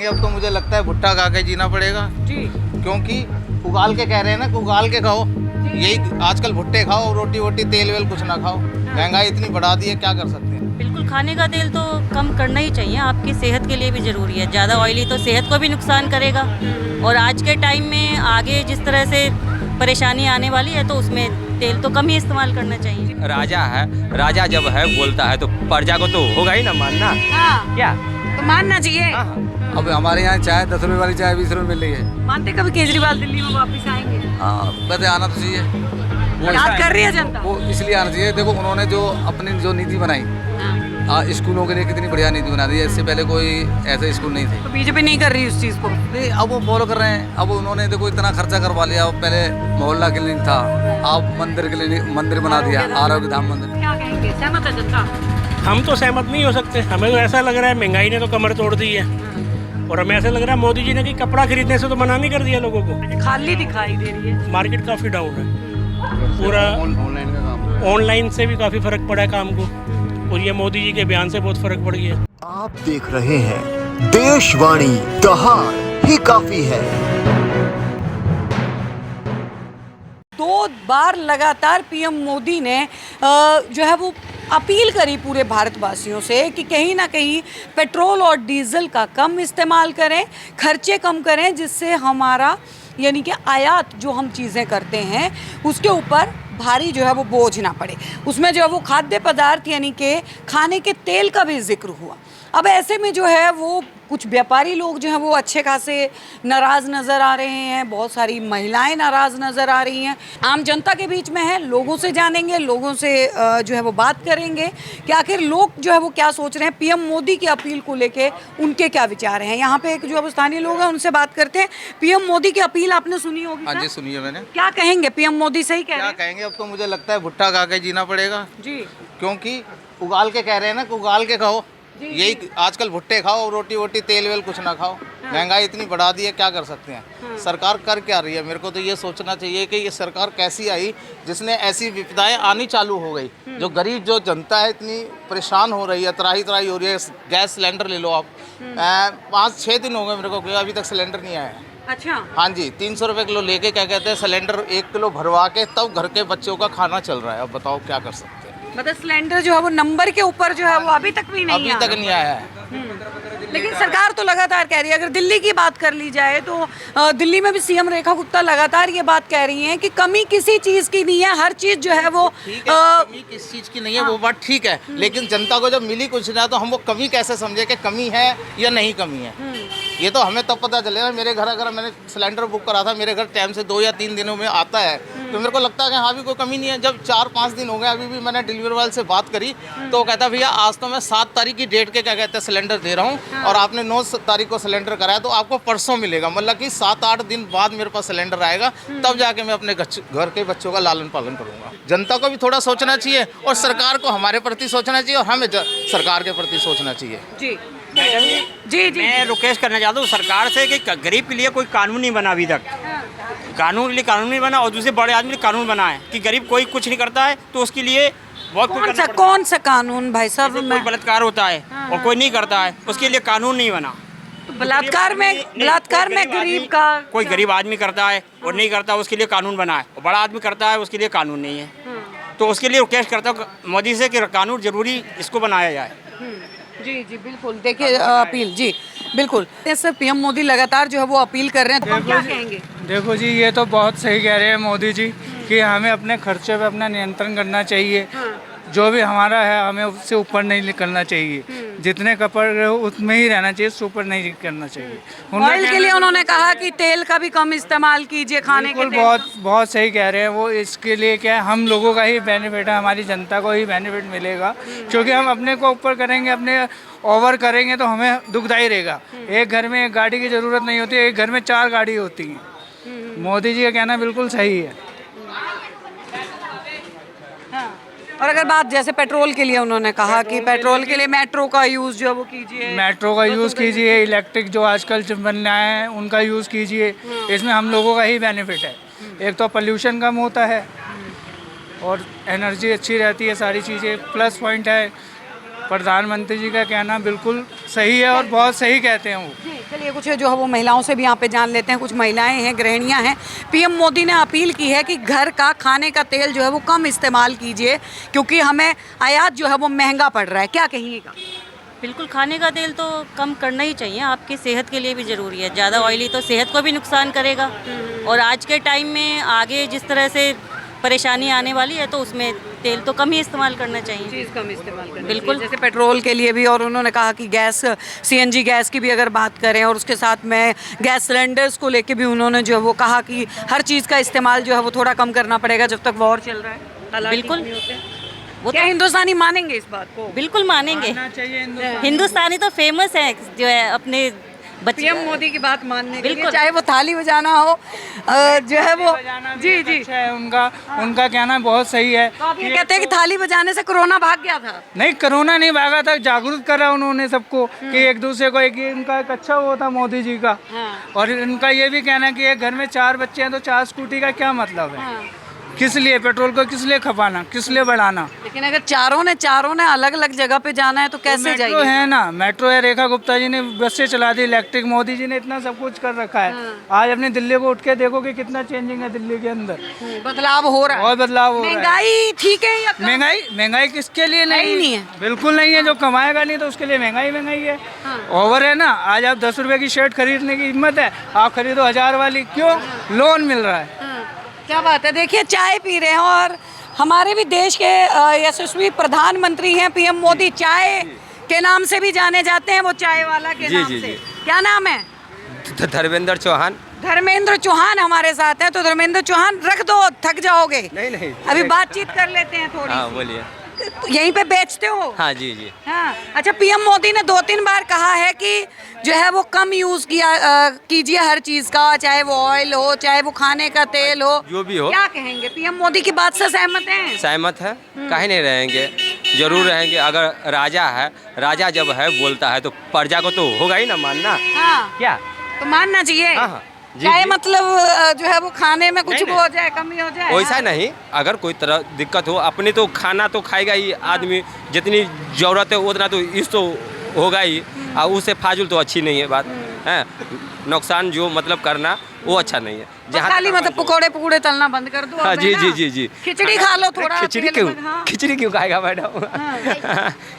अब तो मुझे लगता है भुट्टा खा के जीना पड़ेगा जी। क्योंकि उगाल के कह रहे हैं ना कि उगाल के खाओ। यही आजकल भुट्टे खाओ, रोटी वोटी तेल वेल कुछ ना खाओ। महंगाई इतनी बढ़ा दी है, क्या कर सकते हैं। बिल्कुल, खाने का तेल तो कम करना ही चाहिए, आपकी सेहत के लिए भी ज़रूरी है। ज़्यादा ऑयली तो सेहत को भी नुकसान करेगा और आज के टाइम में आगे जिस तरह से परेशानी आने वाली है तो उसमें तेल तो कम ही इस्तेमाल करना चाहिए। राजा है, राजा जब है बोलता है तो प्रजा को तो होगा ही ना मानना। हाँ, क्या तो मानना चाहिए। अब हमारे यहाँ चाय 10 रुपए वाली चाय 20 रुपए मिल रही है। मानते कभी केजरीवाल दिल्ली में वापस आएंगे? हाँ, वैसे आना तो चाहिए। याद कर रही है जनता। वो इसलिए आना चाहिए, देखो उन्होंने जो अपनी जो नीति बनाई, स्कूलों के लिए कितनी बढ़िया नीति बना दी है। इससे पहले कोई ऐसे स्कूल नहीं थे। तो बीजेपी नहीं कर रही उस चीज को। नहीं, अब वो फॉलो कर रहे हैं। अब उन्होंने देखो इतना खर्चा करवा लिया। अब पहले मोहल्ला क्लिनिक था, अब मंदिर बना दिया, आरोग्य धाम मंदिर। क्या कहेंगे, सहमत है जनता? हम तो सहमत नहीं हो सकते। हमें तो ऐसा लग रहा है महंगाई ने तो कमर तोड़ दी है और हमें ऐसा लग रहा है मोदी जी ने कि कपड़ा खरीदने से तो मना नहीं कर दिया लोगों को। खाली दिखाई दे रही है। मार्केट काफ़ी डाउन है, पूरा ऑनलाइन का काम, ऑनलाइन से भी काफ़ी फर्क पड़ा है काम को और ये मोदी जी के बयान से बहुत फर्क पड़ गया। आप देख रहे हैं देशवाणी, दहाड़ ही काफी है। 2 बार लगातार पीएम मोदी ने जो है वो अपील करी पूरे भारतवासियों से कि कहीं ना कहीं पेट्रोल और डीजल का कम इस्तेमाल करें, खर्चे कम करें, जिससे हमारा यानी कि आयात जो हम चीज़ें करते हैं उसके ऊपर भारी जो है वो बोझ ना पड़े। उसमें जो है वो खाद्य पदार्थ यानी कि खाने के तेल का भी जिक्र हुआ। अब ऐसे में जो है वो कुछ व्यापारी लोग जो हैं वो अच्छे खासे नाराज़ नज़र आ रहे हैं, बहुत सारी महिलाएं नाराज़ नज़र आ रही हैं। आम जनता के बीच में है, लोगों से जानेंगे, लोगों से जो है वो बात करेंगे कि आखिर लोग जो है वो क्या सोच रहे हैं, पीएम मोदी की अपील को लेके उनके क्या विचार हैं। यहाँ पे एक जो है स्थानीय लोग हैं उनसे बात करते हैं। पीएम मोदी की अपील आपने सुनी होगी? हाँ जी, सुनिए मैंने। क्या कहेंगे पीएम मोदी? सही कह रहे क्या हैं? कहेंगे, अब तो मुझे लगता है भुट्टा खा के जीना पड़ेगा जी क्योंकि उगाल के कह रहे हैं ना कि उगाल के खाओ। यही आजकल भुट्टे खाओ, रोटी वोटी तेल वेल कुछ ना खाओ। महंगाई इतनी बढ़ा दी है, क्या कर सकते हैं। सरकार कर क्या रही है? मेरे को तो ये सोचना चाहिए कि ये सरकार कैसी आई जिसने ऐसी विपदाएं आनी चालू हो गई। जो गरीब जो जनता है इतनी परेशान हो रही है, त्राही त्राही हो रही है। गैस सिलेंडर ले लो आप, 5-6 दिन हो गए मेरे को, अभी तक सिलेंडर नहीं आया है। अच्छा। हाँ जी, 300 रुपये किलो लेके क्या कहते हैं सिलेंडर 1 किलो भरवा के तब घर के बच्चों का खाना चल रहा है। अब बताओ क्या कर सकते हैं। मतलब सिलेंडर जो है वो नंबर के ऊपर जो है वो अभी तक भी नहीं अभी तक नहीं आया है। लेकिन सरकार तो लगातार कह रही है। अगर दिल्ली की बात कर ली जाए तो दिल्ली में भी सीएम रेखा गुप्ता लगातार ये बात कह रही हैं कि कमी किसी चीज की नहीं है, हर चीज जो है वो ठीक है, कमी किस चीज़ की नहीं है वो बात ठीक है, लेकिन जनता को जब मिली कुछ ना तो हम वो कमी कैसे समझे कि कमी है या नहीं कमी है। ये तो हमें तब पता चलेगा। मेरे घर अगर मैंने सिलेंडर बुक करा था, मेरे घर टाइम से 2 या 3 दिनों में आता है, तो मेरे को लगता है कि हाँ भी कोई कमी नहीं है। जब 4-5 दिन हो गए, अभी भी मैंने डिलीवरी वाले से बात करी तो कहता भैया आज तो मैं 7 तारीख की डेट के क्या कहते हैं सिलेंडर दे रहा हूँ और आपने 9 तारीख को सिलेंडर कराया तो आपको परसों मिलेगा। मतलब कि 7-8 दिन बाद मेरे पास सिलेंडर आएगा, तब जाके मैं अपने घर के बच्चों का लालन पालन करूँगा। जनता को भी थोड़ा सोचना चाहिए और सरकार को हमारे प्रति सोचना चाहिए और हमें सरकार के प्रति सोचना चाहिए। जी जी जी, मैं रिक्वेस्ट करना चाहता हूँ सरकार से कि गरीब के लिए कोई कानून नहीं बना अभी तक। कानून के लिए कानून नहीं बना और दूसरे बड़े आदमी के लिए कानून बना है कि गरीब कोई कुछ नहीं करता है तो उसके लिए बहुत कौन सा कानून भाई साहब? कोई बलात्कार होता है और कोई नहीं करता है, उसके लिए कानून नहीं बना। बलात्कार में गरीब का कोई गरीब आदमी करता है और नहीं करता, उसके लिए कानून बना है, और बड़ा आदमी करता है उसके लिए कानून नहीं है। तो उसके लिए रिक्वेस्ट करता हूँ मोदी से कि कानून जरूरी इसको बनाया जाए। जी जी बिल्कुल। देखिए अपील जी बिल्कुल सर, पीएम मोदी लगातार जो है वो अपील कर रहे हैं, तो आप क्या कहेंगे? देखो जी, ये तो बहुत सही कह रहे हैं मोदी जी कि हमें अपने खर्चे पे अपना नियंत्रण करना चाहिए। जो भी हमारा है हमें उससे ऊपर नहीं करना चाहिए। जितने कपड़े उसमें ही रहना चाहिए, उससे ऊपर नहीं करना चाहिए। ऑयल के लिए उन्होंने कहा कि तेल का भी कम इस्तेमाल कीजिए खाने के। बहुत सही कह रहे हैं वो। इसके लिए क्या है, हम लोगों का ही बेनिफिट है, हमारी जनता को ही बेनिफिट मिलेगा। क्योंकि हम अपने को ऊपर करेंगे, अपने ओवर करेंगे तो हमें दुखदाई रहेगा। एक घर में एक गाड़ी की ज़रूरत नहीं होती, एक घर में 4 गाड़ी होती हैं। मोदी जी का कहना बिल्कुल सही है। और अगर बात जैसे पेट्रोल के लिए उन्होंने कहा कि पेट्रोल के लिए मेट्रो का यूज़ जो है वो कीजिए, मेट्रो का यूज़ कीजिए, इलेक्ट्रिक जो आजकल बन रहा है उनका यूज़ कीजिए। इसमें हम लोगों का ही बेनिफिट है। एक तो पोल्यूशन कम होता है और एनर्जी अच्छी रहती है, सारी चीज़ें प्लस पॉइंट है। प्रधानमंत्री जी का कहना बिल्कुल सही है और बहुत सही कहते हैं वो। जी, चलिए कुछ जो है वो महिलाओं से भी यहाँ पे जान लेते हैं। कुछ महिलाएं हैं, गृहिणियां हैं। पीएम मोदी ने अपील की है कि घर का खाने का तेल जो है वो कम इस्तेमाल कीजिए क्योंकि हमें आयात जो है वो महंगा पड़ रहा है। क्या कहिएगा? बिल्कुल, खाने का तेल तो कम करना ही चाहिए, आपकी सेहत के लिए भी ज़रूरी है। ज़्यादा ऑयली तो सेहत को भी नुकसान करेगा और आज के टाइम में आगे जिस तरह से परेशानी आने वाली है तो उसमें तेल तो कम ही इस्तेमाल करना चाहिए। चीज़ कम इस्तेमाल करना बिल्कुल। चाहिए। जैसे पेट्रोल के लिए भी, और उन्होंने कहा कि गैस, सीएनजी गैस की भी अगर बात करें और उसके साथ में गैस सिलेंडर्स को लेके भी उन्होंने जो है वो कहा कि हर चीज़ का इस्तेमाल जो है वो थोड़ा कम करना पड़ेगा जब तक वॉर चल रहा है। हालात ठीक बिल्कुल। नहीं होते हैं। वो क्या हिंदुस्तानी मानेंगे इस बात को? बिल्कुल मानेंगे। मानना चाहिए हिंदुस्तान। हिंदुस्तानी तो फेमस है जो है अपने पीएम मोदी की बात मानने के लिए, बिल्कुल। चाहे वो थाली बजाना हो जो है वो। जी जी। अच्छा है उनका कहना बहुत सही है। तो आप ये कहते हैं कि थाली बजाने से कोरोना भाग गया था? नहीं, कोरोना नहीं भागा था, जागरूक करा उन्होंने सबको कि एक दूसरे को, एक इनका एक अच्छा वो था मोदी जी का। और इनका ये भी कहना है कि एक घर में 4 बच्चे हैं तो 4 स्कूटी का क्या मतलब है? किस लिए पेट्रोल को किस लिए खपाना, किस लिए बढ़ाना? लेकिन अगर चारों ने अलग अलग जगह पे जाना है तो कैसे मेट्रो जाएंगे? है ना, मेट्रो है, रेखा गुप्ता जी ने बसें चला दी इलेक्ट्रिक, मोदी जी ने इतना सब कुछ कर रखा है। आज अपनी दिल्ली को उठ के देखो कि कितना चेंजिंग है दिल्ली के अंदर। बदलाव हो रहा है। बहुत बदलाव हो रहा है। महंगाई ठीक है या कम? महंगाई किसके लिए नहीं है। बिल्कुल नहीं है। जो कमाएगा नहीं तो उसके लिए महंगाई है। ओवर है ना। आज आप 10 रुपए की शर्ट खरीदने की हिम्मत है, आप खरीदो 1000 वाली। क्यों? लोन मिल रहा है। क्या बात है। देखिए, चाय पी रहे हैं और हमारे भी देश के यशस्वी प्रधानमंत्री हैं पीएम मोदी। चाय के नाम से भी जाने जाते हैं, वो चाय वाला के नाम से। क्या नाम है? धर्मेंद्र चौहान। धर्मेंद्र चौहान हमारे साथ हैं। तो धर्मेंद्र चौहान, रख दो, थक जाओगे। नहीं अभी बातचीत कर लेते हैं थोड़ी। हाँ बोलिए। यहीं पे बेचते हो? हाँ जी जी। हाँ। अच्छा, पीएम मोदी ने 2-3 बार कहा है कि जो है वो कम यूज कीजिए हर चीज का, चाहे वो ऑयल हो, चाहे वो खाने का तेल हो, जो भी हो। क्या कहेंगे? पीएम मोदी की बात से सहमत हैं? सहमत है, काहे नहीं रहेंगे, जरूर रहेंगे। अगर राजा है, राजा जब है बोलता है तो प्रजा को तो होगा ही ना मानना। हाँ, क्या तो मानना चाहिए। हाँ जी, चाहे जी। मतलब जो है वो खाने में कुछ नहीं, वो हो जाए, कमी हो जाए। वैसा नहीं, अगर कोई तरह दिक्कत हो, अपनी तो खाना तो खाएगा ही आदमी, जितनी जरूरत है उतना तो इस तो होगा ही। और उससे फाजुल तो अच्छी नहीं है बात है। नुकसान जो मतलब करना वो अच्छा नहीं है। बस खाली मतलब पकोड़े पकौड़े तलना बंद कर दो। हाँ अब जी है जी ना? जी जी। खिचड़ी खा लो थोड़ा। खिचड़ी तेल क्यों? में, हाँ। खिचड़ी क्यों खाएगा मैडम?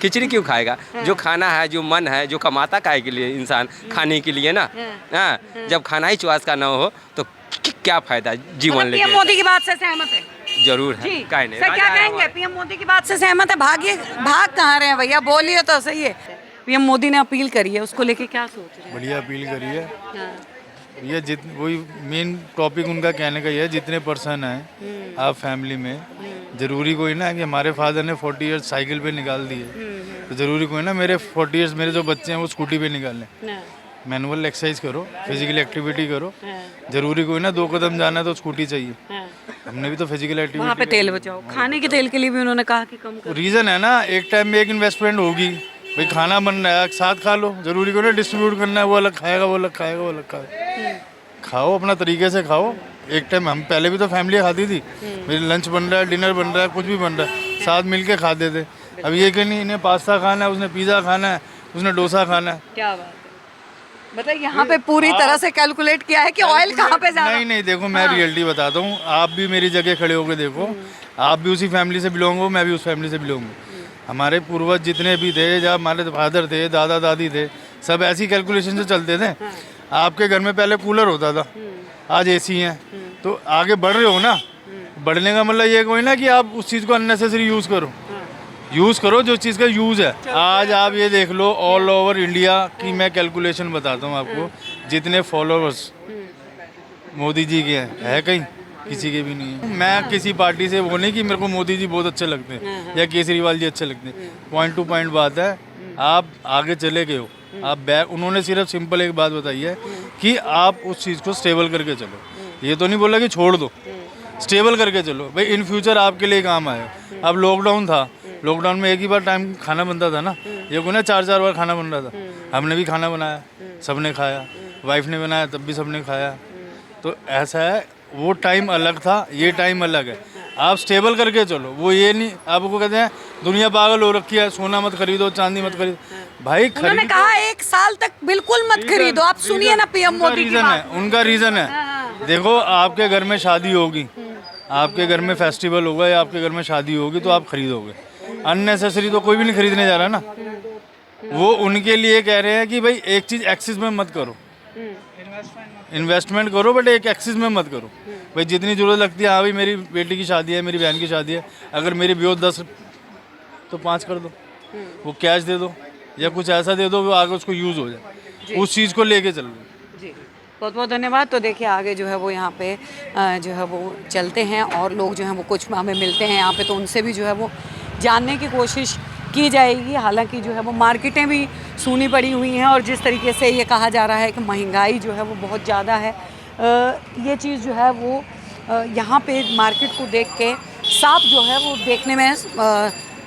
खिचड़ी क्यों खाएगा? जो खाना है, जो मन है, जो कमाता काहे के लिए इंसान, खाने के लिए ना। हाँ, जब खाना ही चॉइस का ना हो तो क्या फायदा जीवन मतलब पीएम लेके? मोदी की बात से सहमत है? जरूर जी। है, काहे नहीं। सर, क्या कहेंगे? पीएम मोदी की बात से सहमत है? भाग कहाँ रहे हैं भैया? बोलिए तो सही है। पीएम मोदी ने अपील करी है, उसको लेके क्या सोच रहे हैं? बढ़िया अपील करी है। ये वही मेन टॉपिक उनका कहने का ये है, जितने पर्सन हैं आप फैमिली में, ज़रूरी कोई ना कि हमारे फादर ने 40 ईयर्स साइकिल पे निकाल दिए, तो ज़रूरी कोई ना मेरे 40 ईयर्स मेरे जो बच्चे हैं वो स्कूटी पे निकाल लें। मैनुअल एक्सरसाइज करो, फिजिकल एक्टिविटी करो। ज़रूरी कोई ना 2 कदम जाना है तो स्कूटी चाहिए। हमने भी तो फिजिकल एक्टिविटी। वहाँ पे तेल बचाओ, खाने के तेल के लिए भी उन्होंने कहा कि कम करो। रीज़न है ना, एक टाइम में एक इन्वेस्टमेंट होगी भाई, खाना बन रहा है साथ खा लो, ज़रूरी को ना डिस्ट्रीब्यूट करना है, वो अलग खाएगा, वो अलग खाएगा, वो अलग खाएगा। खाओ अपना तरीके से खाओ। एक टाइम हम पहले भी तो फैमिली खाती थी, मेरी लंच बन रहा है, डिनर बन रहा है, कुछ भी बन रहा है, साथ मिल के खाते थे। अब ये कि नहीं, इन्हें पास्ता खाना है, उसने पिज़्ज़ा खाना है, उसने डोसा खाना है। क्या बात है। मतलब यहाँ पे पूरी तरह से कैलकुलेट किया है कि ऑयल कहाँ पे ज़्यादा। नहीं, देखो मैं रियलिटी बताता हूँ, आप भी मेरी जगह खड़े होकर देखो, आप भी उसी फैमिली से बिलोंग हो, मैं भी उस फैमिली से बिलोंग हूँ। हमारे पूर्वज जितने भी थे, जब हमारे फादर थे, दादा दादी थे, सब ऐसी कैलकुलेशन से चलते थे। आपके घर में पहले कूलर होता था, आज एसी हैं, तो आगे बढ़ रहे हो ना। बढ़ने का मतलब ये कोई ना कि आप उस चीज़ को अननेसेसरी यूज़ करो। यूज़ करो जो चीज़ का यूज़ है। आज आप ये देख लो, ऑल ओवर इंडिया की मैं कैलकुलेशन बताता हूँ आपको, जितने फॉलोअर्स मोदी जी के हैं, है कहीं किसी के भी नहीं है। मैं किसी पार्टी से वो नहीं कि मेरे को मोदी जी बहुत अच्छे लगते हैं या केजरीवाल जी अच्छे लगते हैं। पॉइंट टू पॉइंट बात है, आप आगे चले गए हो, आप बैक। उन्होंने सिर्फ सिंपल एक बात बताई है कि आप उस चीज़ को स्टेबल करके चलो। ये तो नहीं बोला कि छोड़ दो, स्टेबल करके चलो भाई, इन फ्यूचर आपके लिए काम आए। अब लॉकडाउन था, लॉकडाउन में एक ही बार टाइम खाना बनता था ना, ये को ना 4-4 बार खाना बन रहा था। हमने भी खाना बनाया, सबने खाया, वाइफ ने बनाया तब भी सबने खाया। तो ऐसा है, वो टाइम अलग था, ये टाइम अलग है। आप स्टेबल करके चलो। वो ये नहीं आपको कहते हैं दुनिया पागल हो रखी है, सोना मत खरीदो, चांदी मत खरीदो। भाई उन्होंने कहा 1 साल तक बिल्कुल मत खरीदो। आप सुनिए ना पीएम मोदी की बात। उनका रीजन है, देखो आपके घर में शादी होगी, आपके घर में फेस्टिवल होगा या आपके घर में शादी होगी तो आप खरीदोगे। अननेसेसरी तो कोई भी नहीं खरीदने जा रहा ना। वो उनके लिए कह रहे हैं कि भाई एक चीज़ एक्सिस में मत करो, इन्वेस्टमेंट करो बट एक एक्सिस में मत करो। भाई जितनी ज़रूरत लगती है, हाँ भाई मेरी बेटी की शादी है, मेरी बहन की शादी है, अगर मेरी ब्योत 10 तो 5 कर दो, वो कैश दे दो या कुछ ऐसा दे दो वो आगे उसको यूज़ हो जाए, उस चीज़ को लेके चल रहे। जी बहुत बहुत धन्यवाद। तो देखिए आगे जो है वो यहाँ पे जो है वो चलते हैं और लोग जो हैं वो कुछ हमें मिलते हैं यहाँ पे, तो उनसे भी जो है वो जानने की कोशिश की जाएगी। हालांकि जो है वो मार्केटें भी सूनी पड़ी हुई हैं और जिस तरीके से ये कहा जा रहा है कि महंगाई जो है वो बहुत ज़्यादा है, ये चीज़ जो है वो यहाँ पे मार्केट को देख के साफ जो है वो देखने में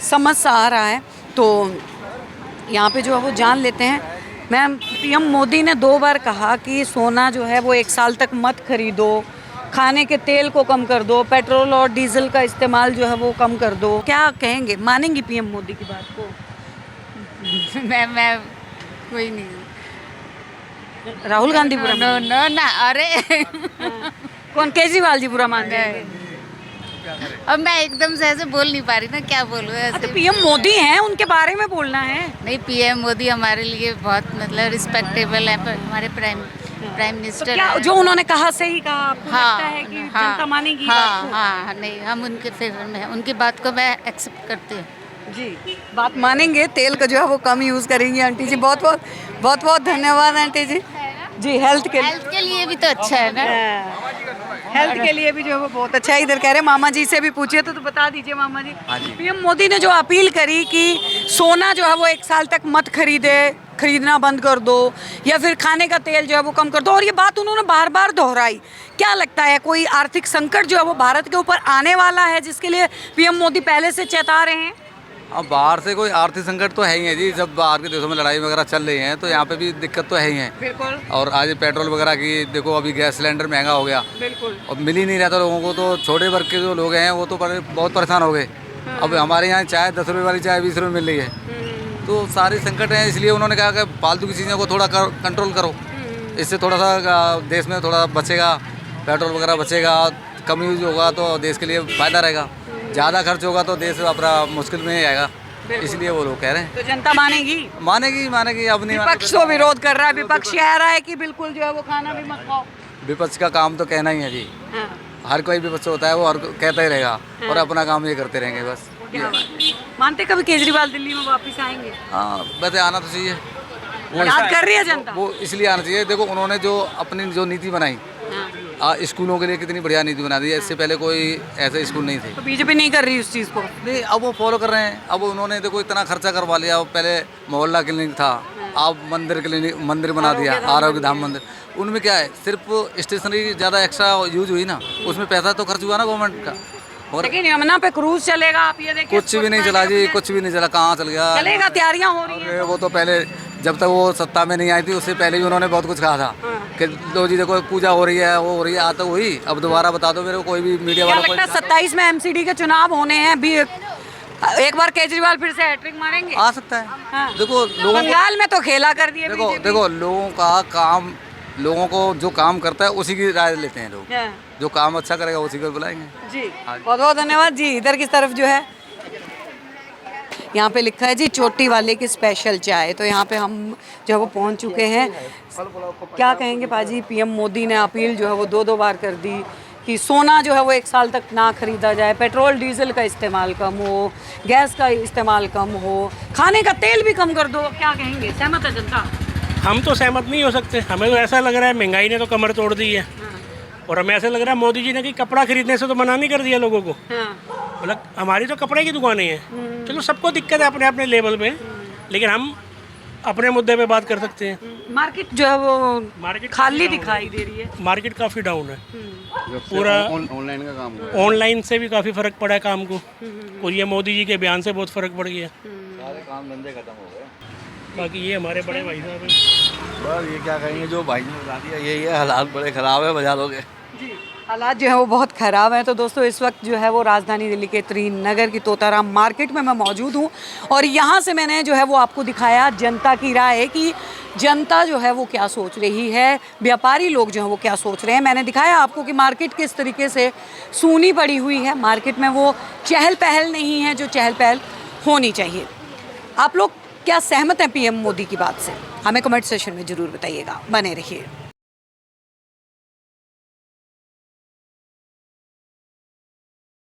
समझ सा आ रहा है। तो यहाँ पे जो है वो जान लेते हैं। मैम, पीएम मोदी ने 2 बार कहा कि सोना जो है वो 1 साल तक मत खरीदो, खाने के तेल को कम कर दो, पेट्रोल और डीजल का इस्तेमाल जो है वो कम कर दो। क्या कहेंगे, मानेंगी पीएम मोदी की बात को? मैं कोई नहीं। राहुल गांधी बुरा नो नो ना, अरे कौन? केजरीवाल जी बुरा मानते हैं? अब मैं एकदम से ऐसे बोल नहीं पा रही ना, क्या बोलूँ ऐसे। तो पीएम मोदी हैं, उनके बारे में बोलना है। नहीं, पीएम मोदी हमारे लिए बहुत मतलब रिस्पेक्टेबल है, हमारे प्राइम मिनिस्टर तो क्या जो उन्होंने कहा सही कहा? आपको लगता है कि जनता मानेगी बात को? हाँ, नहीं, हम उनके फेवर में हैं, उनकी बात को मैं एक्सेप्ट करती हूँ। जी, बात मानेंगे, तेल का जो है वो कम यूज़ करेंगी। आंटी जी बहुत बहुत धन्यवाद आंटी जी। जी, हेल्थ के लिए भी तो अच्छा है ना। हेल्थ के लिए भी जो है वो बहुत अच्छा है। इधर कह रहे मामा जी से भी पूछिए तो बता दीजिए मामा जी। पीएम मोदी ने जो अपील करी कि सोना जो है वो 1 साल तक मत खरीदना बंद कर दो या फिर खाने का तेल जो है वो कम कर दो, और ये बात उन्होंने बार बार दोहराई। क्या लगता है, कोई आर्थिक संकट जो है वो भारत के ऊपर आने वाला है जिसके लिए पीएम मोदी पहले से चेता रहे हैं? अब बाहर से कोई आर्थिक संकट तो है ही है जी। जब बाहर के देशों में लड़ाई वगैरह चल रही है तो यहाँ पे भी दिक्कत तो है ही है। बिल्कुल। और आज पेट्रोल वगैरह की देखो, अभी गैस सिलेंडर महंगा हो गया। बिल्कुल। और मिल ही नहीं रहा था लोगों को, तो छोटे वर्ग के जो लोग हैं वो तो बहुत परेशान हो गए। अब हमारे यहाँ चाय 10 रुपये वाली चाय 20 रुपये मिल रही है। तो सारे संकट हैं, इसलिए उन्होंने कहा कि फालतू की चीज़ों को थोड़ा कंट्रोल करो, इससे थोड़ा सा देश में थोड़ा बचेगा, पेट्रोल वगैरह बचेगा, कम यूज होगा तो देश के लिए फ़ायदा रहेगा। ज़्यादा खर्च होगा तो देश अपना मुश्किल में ही आएगा, इसलिए वो लोग कह रहे हैं। तो जनता मानेगी? मानेगी। अब नहीं, विपक्ष तो विरोध कर रहा है, विपक्ष कह रहा है कि बिल्कुल जो है वो खाना भी मत खाओ। विपक्ष का काम तो कहना ही है जी। हाँ। हर कोई विपक्ष होता है, वो हर कहता ही रहेगा और अपना काम ये करते रहेंगे बस। मानते कभी केजरीवाल दिल्ली में वापस आएंगे? हाँ, वैसे आना तो चाहिए। याद कर रही है जनता? वो इसलिए आना चाहिए, देखो उन्होंने जो अपनी जो नीति बनाई, स्कूलों के लिए कितनी बढ़िया नीति बना दी है। इससे पहले कोई ऐसे स्कूल नहीं थे। तो बीजेपी नहीं कर रही उस चीज़ को? नहीं, अब वो फॉलो कर रहे हैं। अब उन्होंने देखो इतना खर्चा करवा लिया। पहले मोहल्ला क्लिनिक था, अब मंदिर बना दिया, आरोग्य धाम मंदिर। उनमें क्या है, सिर्फ स्टेशनरी ज़्यादा एक्स्ट्रा यूज हुई ना, उसमें पैसा तो खर्च हुआ ना गवर्नमेंट का। और लेकिन यमुना पे क्रूज चलेगा, आप ये देखिए। कुछ भी नहीं चला जी, कुछ भी नहीं चला। कहाँ चल गया? चलेगा, तैयारियां हो रही हैं। वो तो पहले जब तक वो सत्ता में नहीं आई थी उससे पहले भी उन्होंने बहुत कुछ कहा था कि लो जी देखो पूजा हो रही है, वो हो रही है, तो हुई। अब दोबारा बता दो मेरे को, कोई भी मीडिया वाला। क्या लगता है 27 में एमसीडी के चुनाव होने हैं, भी एक बार केजरीवाल फिर से हैट्रिक मारेंगे? आ सकता है। हाँ। देखो बंगाल में तो खेला कर दिए। देखो लोगों का काम, लोगों को जो काम करता है उसी की राय लेते हैं लोग। जो काम अच्छा करेगा उसी को बुलाएंगे जी। बहुत बहुत धन्यवाद जी। इधर की तरफ जो है यहाँ पे लिखा है जी चोटी वाले की स्पेशल चाय। तो यहाँ पे हम जो है वो पहुँच चुके हैं। क्या कहेंगे पाजी, पीएम मोदी ने अपील जो है वो 2 बार कर दी कि सोना जो है वो 1 साल तक ना खरीदा जाए, पेट्रोल डीजल का इस्तेमाल कम हो, गैस का इस्तेमाल कम हो, खाने का तेल भी कम कर दो। क्या कहेंगे, सहमत है जनता? हम तो सहमत नहीं हो सकते। हमें तो ऐसा लग रहा है महंगाई ने तो कमर तोड़ दी है। और हमें ऐसा लग रहा है मोदी जी ने कि कपड़ा खरीदने से तो मना नहीं कर दिया लोगों को। मतलब हमारी तो कपड़े की दुकानें हैं, चलो सबको दिक्कत है अपने अपने लेवल में, लेकिन हम अपने मुद्दे पे बात कर सकते हैं। मार्केट जो है वो मार्केट खाली दिखाई दे रही है। मार्केट काफ़ी डाउन है, पूरा ऑनलाइन का काम। ऑनलाइन से भी काफ़ी फ़र्क पड़ा है काम को, और ये मोदी जी के बयान से बहुत फ़र्क पड़ गया। सारे काम धंधे खत्म हो गए। बाकी ये हमारे बड़े भाई साहब हैं। बस ये क्या कहेंगे, जो भाई ने बता दिया यही है, हालात बड़े ख़राब है बाजारों के। हालात जो है वो बहुत ख़राब हैं। तो दोस्तों इस वक्त जो है वो राजधानी दिल्ली के त्रिनगर की तोताराम मार्केट में मैं मौजूद हूँ और यहाँ से मैंने जो है वो आपको दिखाया जनता की राय कि जनता जो है वो क्या सोच रही है, व्यापारी लोग जो है वो क्या सोच रहे हैं। मैंने दिखाया आपको कि मार्केट किस तरीके से सूनी पड़ी हुई है, मार्केट में वो चहल पहल नहीं है जो चहल पहल होनी चाहिए। आप लोग क्या सहमत हैं पीएम मोदी की बात से? हमें कमेंट सेशन में ज़रूर बताइएगा। बने रहिए।